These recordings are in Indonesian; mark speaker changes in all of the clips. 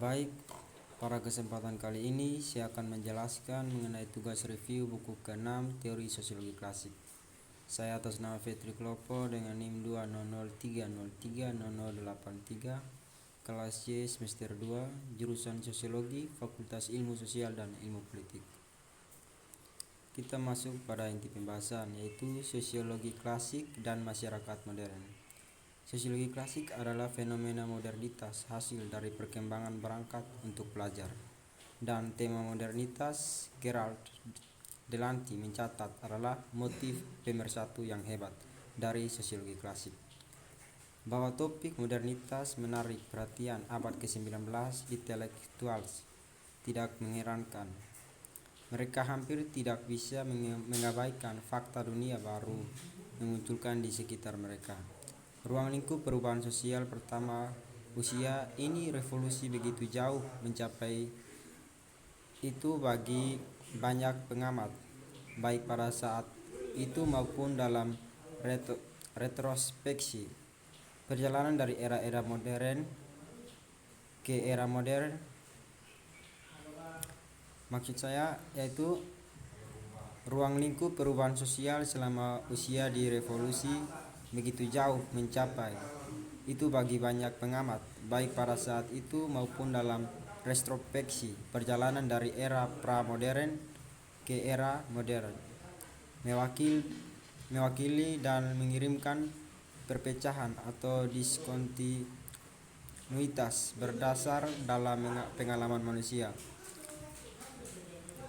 Speaker 1: Baik, pada kesempatan kali ini saya akan menjelaskan mengenai tugas review buku ke-6 Teori Sosiologi Klasik. Saya atas nama Fetri Klopo dengan NIM 20030300083, kelas C semester 2, jurusan Sosiologi, Fakultas Ilmu Sosial dan Ilmu Politik. Kita masuk pada inti pembahasan, yaitu sosiologi klasik dan masyarakat modern. Sosiologi klasik adalah fenomena modernitas hasil dari perkembangan berangkat untuk belajar. Dan tema modernitas Gerald Delanty mencatat adalah motif pemersatu yang hebat dari sosiologi klasik. Bahwa topik modernitas menarik perhatian abad ke-19 intelektuals tidak mengherankan. Mereka hampir tidak bisa mengabaikan fakta dunia baru memunculkan di sekitar mereka. Ruang lingkup perubahan sosial pertama usia ini revolusi begitu jauh mencapai itu bagi banyak pengamat, baik pada saat itu maupun dalam retrospeksi. Perjalanan dari era-era modern ke era modern, maksud saya yaitu ruang lingkup perubahan sosial selama usia di revolusi begitu jauh mencapai itu bagi banyak pengamat, baik pada saat itu maupun dalam retrospeksi. Perjalanan dari era pra-modern ke era modern mewakili dan mengirimkan perpecahan atau diskontinuitas berdasar dalam pengalaman manusia.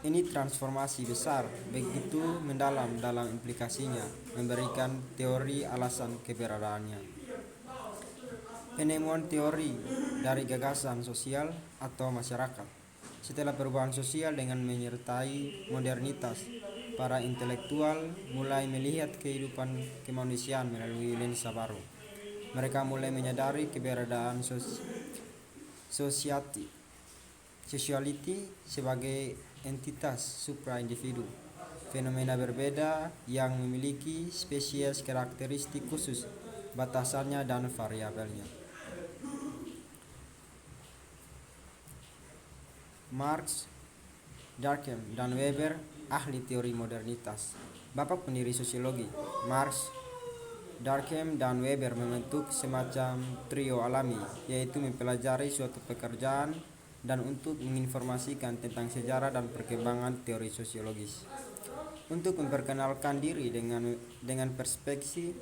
Speaker 1: Ini transformasi besar begitu mendalam dalam implikasinya, memberikan teori alasan keberadaannya. Penemuan teori dari gagasan sosial atau masyarakat. Setelah perubahan sosial dengan menyertai modernitas, para intelektual mulai melihat kehidupan kemanusiaan melalui lensa baru. Mereka mulai menyadari keberadaan sociality sebagai entitas supra-individu, fenomena berbeda yang memiliki spesies karakteristik khusus, batasannya dan variabelnya. Marx, Durkheim, dan Weber, ahli teori modernitas. Bapak pendiri sosiologi, Marx, Durkheim, dan Weber membentuk semacam trio alami, yaitu mempelajari suatu pekerjaan dan untuk menginformasikan tentang sejarah dan perkembangan teori sosiologis. Untuk memperkenalkan diri dengan perspektif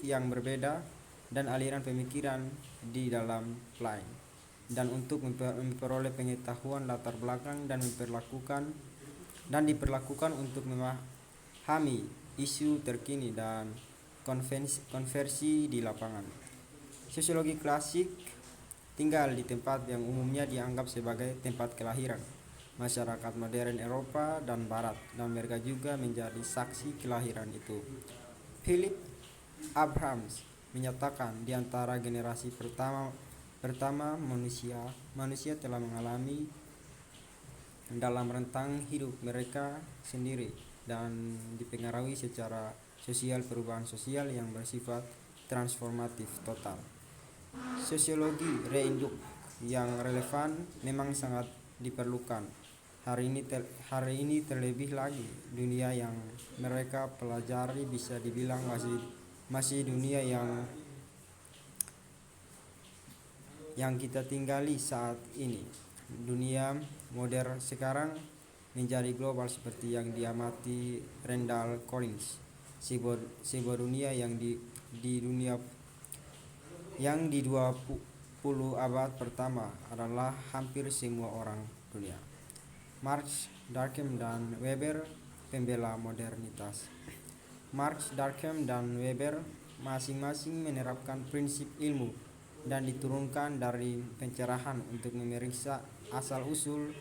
Speaker 1: yang berbeda dan aliran pemikiran di dalam lain, dan untuk memperoleh pengetahuan latar belakang dan diperlakukan untuk memahami isu terkini dan konversi di lapangan. Sosiologi klasik tinggal di tempat yang umumnya dianggap sebagai tempat kelahiran masyarakat modern Eropa dan Barat, dan mereka juga menjadi saksi kelahiran itu. Philip Abrahams menyatakan di antara generasi pertama manusia telah mengalami dalam rentang hidup mereka sendiri dan dipengaruhi secara sosial perubahan sosial yang bersifat transformatif total. Sosiologi reinduk yang relevan memang sangat diperlukan hari ini terlebih lagi dunia yang mereka pelajari bisa dibilang masih dunia yang kita tinggali saat ini. Dunia modern sekarang menjadi global seperti yang diamati Randall Collins, sebuah dunia yang di 20 abad pertama adalah hampir semua orang dunia. Marx, Durkheim, dan Weber, pembela modernitas. Marx, Durkheim, dan Weber masing-masing menerapkan prinsip ilmu dan diturunkan dari pencerahan untuk memeriksa asal-usul,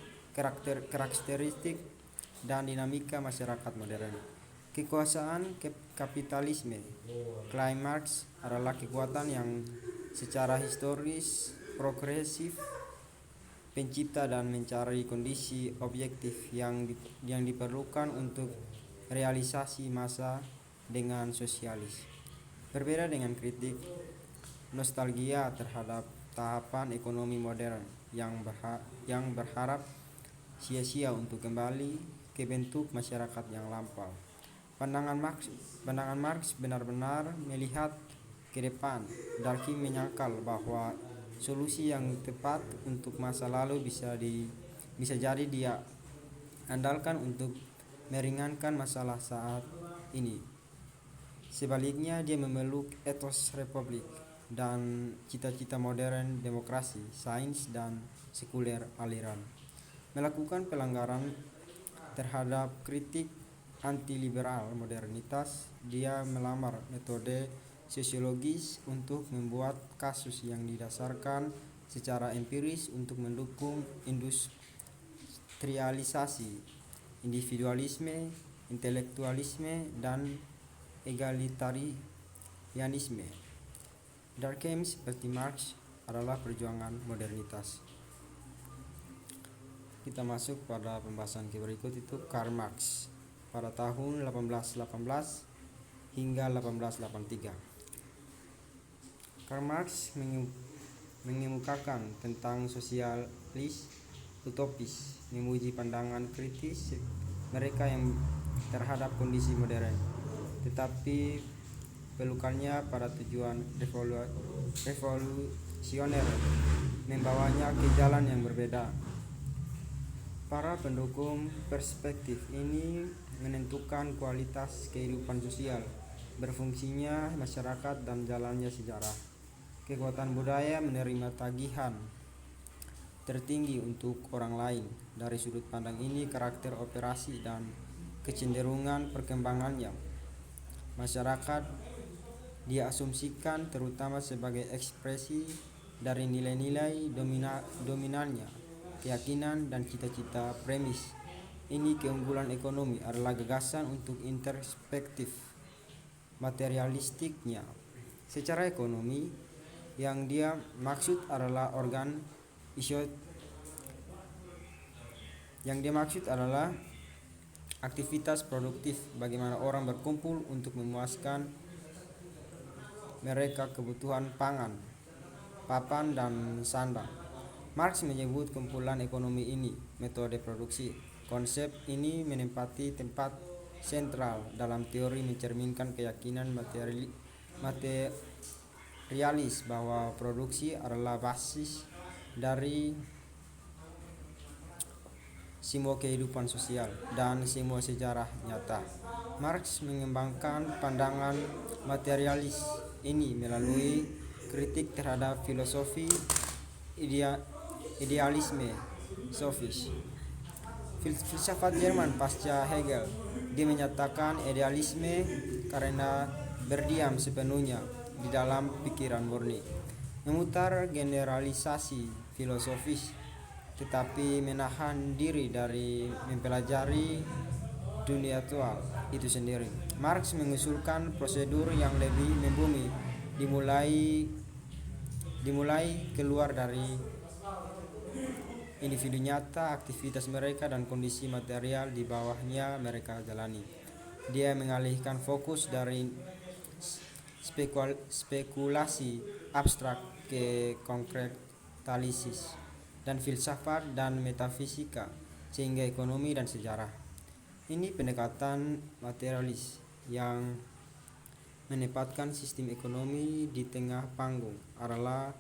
Speaker 1: karakteristik, dan dinamika masyarakat modern. Kekuasaan kapitalisme, klaim Marx, adalah kekuatan yang secara historis progresif pencipta dan mencari kondisi objektif yang diperlukan untuk realisasi massa dengan sosialis. Berbeda dengan kritik nostalgia terhadap tahapan ekonomi modern yang berharap sia-sia untuk kembali ke bentuk masyarakat yang lampau. Pandangan Marx benar-benar melihat ke depan. Durkheim menyangkal bahwa solusi yang tepat untuk masa lalu bisa jadi dia andalkan untuk meringankan masalah saat ini. Sebaliknya, dia memeluk etos republik dan cita-cita modern demokrasi, sains dan sekuler aliran. Melakukan pelanggaran terhadap kritik anti-liberal modernitas, dia melamar metode sosiologis untuk membuat kasus yang didasarkan secara empiris untuk mendukung industrialisasi, individualisme, intelektualisme, dan egalitarianisme. Durkheim seperti Marx adalah perjuangan modernitas. Kita masuk pada pembahasan berikut, itu Karl Marx pada tahun 1818 hingga 1883. Karl Marx mengemukakan tentang sosialis utopis, memuji pandangan kritis mereka yang terhadap kondisi modern, tetapi pelukannya pada tujuan revolusioner membawanya ke jalan yang berbeda. Para pendukung perspektif ini menentukan kualitas kehidupan sosial, berfungsinya masyarakat, dan jalannya sejarah. Kekuatan budaya menerima tagihan tertinggi untuk orang lain. Dari sudut pandang ini, karakter operasi dan kecenderungan perkembangannya masyarakat diasumsikan terutama sebagai ekspresi dari nilai-nilai dominannya, keyakinan dan cita-cita premis. Ini keunggulan ekonomi adalah gagasan untuk introspektif materialistiknya. Secara ekonomi, yang dia maksud adalah aktivitas produktif, bagaimana orang berkumpul untuk memuaskan mereka kebutuhan pangan, papan, dan sandang. Marx menyebut kumpulan ekonomi ini metode produksi. Konsep ini menempati tempat sentral dalam teori mencerminkan keyakinan materialis bahwa produksi adalah basis dari semua kehidupan sosial dan semua sejarah nyata. Marx mengembangkan pandangan materialis ini melalui kritik terhadap filosofi idealisme sofis. Filsafat Jerman pasca Hegel, dia menyatakan idealisme karena berdiam sepenuhnya di dalam pikiran murni, memutar generalisasi filosofis, tetapi menahan diri dari mempelajari dunia aktual itu sendiri. Marx mengusulkan prosedur yang lebih membumi, dimulai keluar dari individu nyata, aktivitas mereka, dan kondisi material di bawahnya mereka jalani. Dia mengalihkan fokus dari spekulasi abstrak ke konkretalisis dan filsafat dan metafisika, sehingga ekonomi dan sejarah. Ini pendekatan materialis yang menempatkan sistem ekonomi di tengah panggung adalah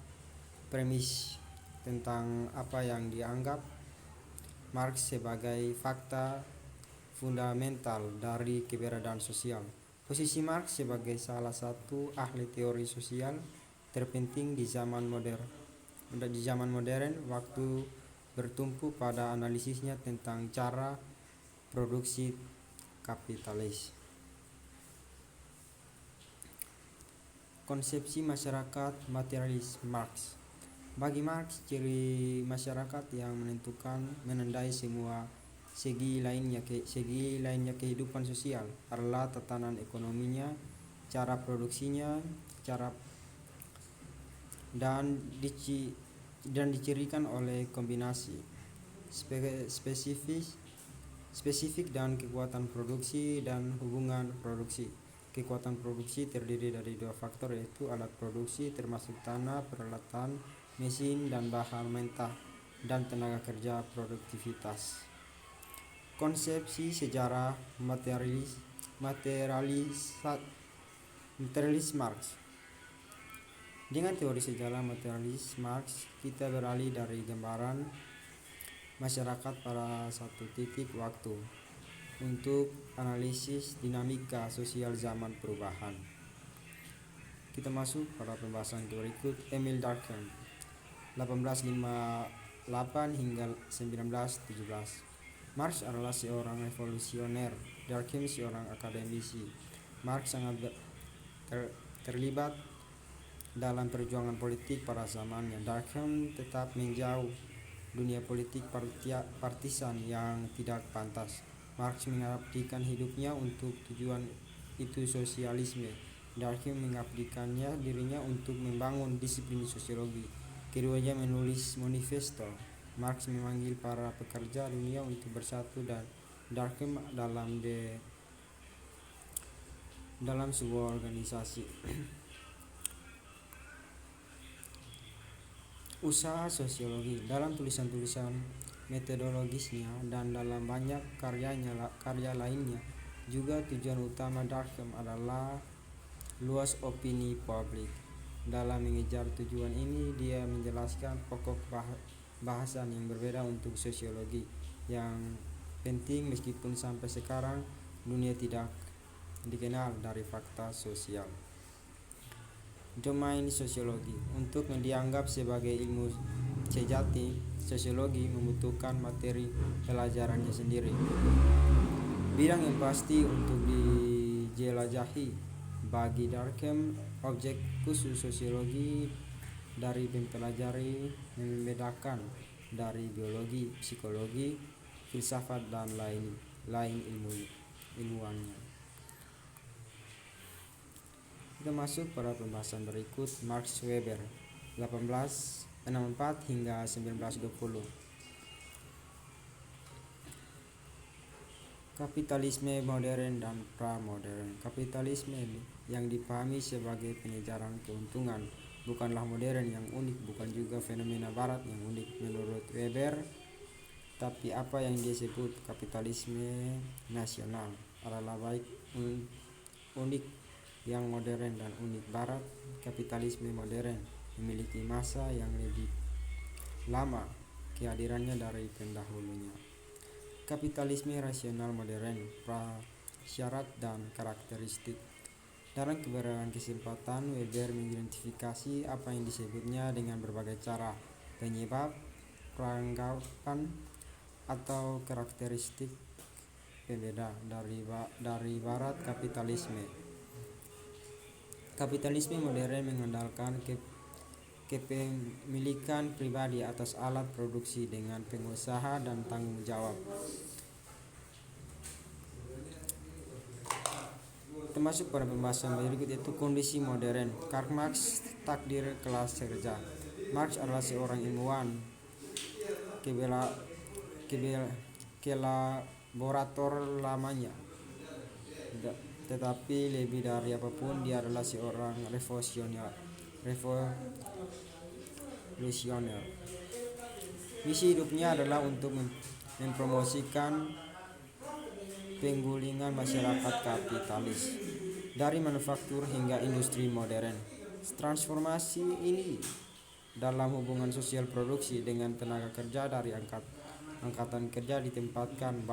Speaker 1: premis tentang apa yang dianggap Marx sebagai fakta fundamental dari keberadaan sosial. Posisi Marx sebagai salah satu ahli teori sosial terpenting di zaman modern, waktu bertumpu pada analisisnya tentang cara produksi kapitalis. Konsepsi masyarakat materialis Marx. Bagi Marx, ciri masyarakat yang menandai semua segi lainnya kehidupan sosial adalah tatanan ekonominya, cara produksinya, dan dicirikan oleh kombinasi spesifik dan kekuatan produksi dan hubungan produksi. Kekuatan produksi terdiri dari dua faktor, yaitu alat produksi termasuk tanah, peralatan, mesin dan bahan mentah, dan tenaga kerja produktivitas. Konsepsi sejarah materialis Marx. Dengan teori sejarah materialis Marx, kita beralih dari gambaran masyarakat pada satu titik waktu untuk analisis dinamika sosial zaman perubahan. Kita masuk pada pembahasan berikut. Emil Durkheim 1858 hingga 1917. Marx adalah seorang revolusioner, Durkheim seorang akademisi. Marx sangat terlibat dalam perjuangan politik pada zamannya. Durkheim tetap menjauh dunia politik partisan yang tidak pantas. Marx mengabdikan hidupnya untuk tujuan itu sosialisme. Durkheim mengabdikannya dirinya untuk membangun disiplin sosiologi. Keduanya menulis manifesto. Marx memanggil para pekerja dunia untuk bersatu, dan Durkheim dalam sebuah organisasi. Usaha sosiologi. Dalam tulisan-tulisan metodologisnya dan dalam banyak karya lainnya, juga tujuan utama Durkheim adalah luas opini publik. Dalam mengejar tujuan ini, dia menjelaskan pokok bahasan yang berbeda untuk sosiologi yang penting, meskipun sampai sekarang dunia tidak dikenal dari fakta sosial. Domain sosiologi. Untuk dianggap sebagai ilmu sejati, sosiologi membutuhkan materi pelajarannya sendiri, bidang yang pasti untuk dijelajahi. Bagi Durkheim, objek khusus sosiologi dari mempelajari, membedakan dari biologi, psikologi, filsafat, dan lain ilmuannya. Kita masuk pada pembahasan berikut. Max Weber 1864 hingga 1920. Kapitalisme modern dan pra-modern. Kapitalisme yang dipahami sebagai pengejaran keuntungan bukanlah modern yang unik, bukan juga fenomena barat yang unik menurut Weber, tapi apa yang disebut kapitalisme nasional adalah baik unik yang modern dan unik barat. Kapitalisme modern memiliki masa yang lebih lama kehadirannya dari pendahulunya. Kapitalisme rasional modern, prasyarat dan karakteristik. Dalam beberapa kesempatan, Weber mengidentifikasi apa yang disebutnya dengan berbagai cara, penyebab, peranggapan, atau karakteristik pembeda dari barat kapitalisme. Kapitalisme modern mengandalkan kepemilikan pribadi atas alat produksi dengan pengusaha dan tanggung jawab. Termasuk pada pembahasan berikut yaitu kondisi modern. Karl Marx, takdir kelas kerja. Marx adalah seorang ilmuwan, kolaborator lamanya, tetapi lebih dari apapun dia adalah seorang revolusioner. Misi hidupnya adalah untuk mempromosikan penggulingan masyarakat kapitalis dari manufaktur hingga industri modern. Transformasi ini dalam hubungan sosial produksi dengan tenaga kerja dari angkatan kerja ditempatkan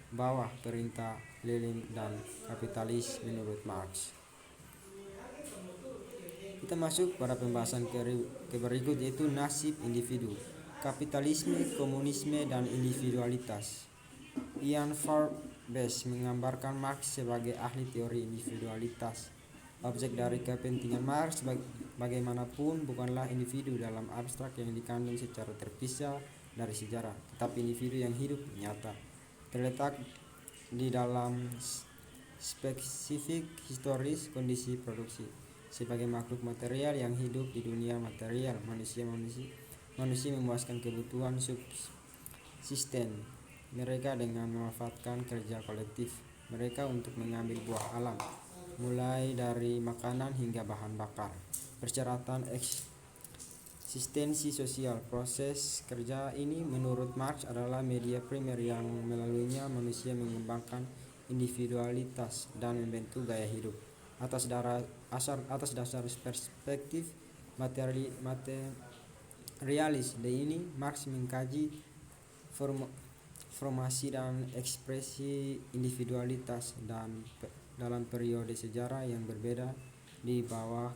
Speaker 1: bawah perintah Lenin dan kapitalis menurut Marx. Kita masuk pada pembahasan berikut yaitu nasib individu, kapitalisme, komunisme, dan individualitas. Ian Forbes menggambarkan Marx sebagai ahli teori individualitas. Objek dari kepentingan Marx bagaimanapun bukanlah individu dalam abstrak yang dikandung secara terpisah dari sejarah, tetapi individu yang hidup nyata, terletak di dalam spesifik historis kondisi produksi. Sebagai makhluk material yang hidup di dunia material, manusia memuaskan kebutuhan subsisten mereka dengan memanfaatkan kerja kolektif mereka untuk mengambil buah alam, mulai dari makanan hingga bahan bakar. Persyaratan Eksistensi sosial. Proses kerja ini menurut Marx adalah media primer yang melaluinya manusia mengembangkan individualitas dan membentuk gaya hidup. Atas dasar perspektif materialis ini, Marx mengkaji formasi dan ekspresi individualitas dalam periode sejarah yang berbeda di bawah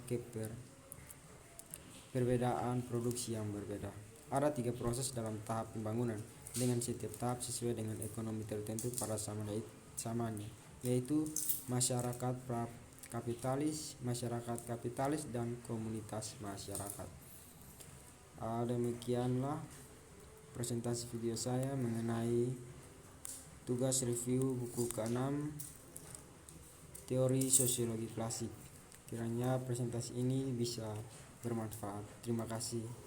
Speaker 1: perbedaan produksi yang berbeda. Ada 3 proses dalam tahap pembangunan, dengan setiap tahap sesuai dengan ekonomi tertentu pada samanya, yaitu masyarakat kapitalis, dan komunitas masyarakat. Demikianlah presentasi video saya mengenai tugas review buku ke-6 Teori Sosiologi Klasik. Kiranya presentasi ini bisa bermanfaat. Terima kasih.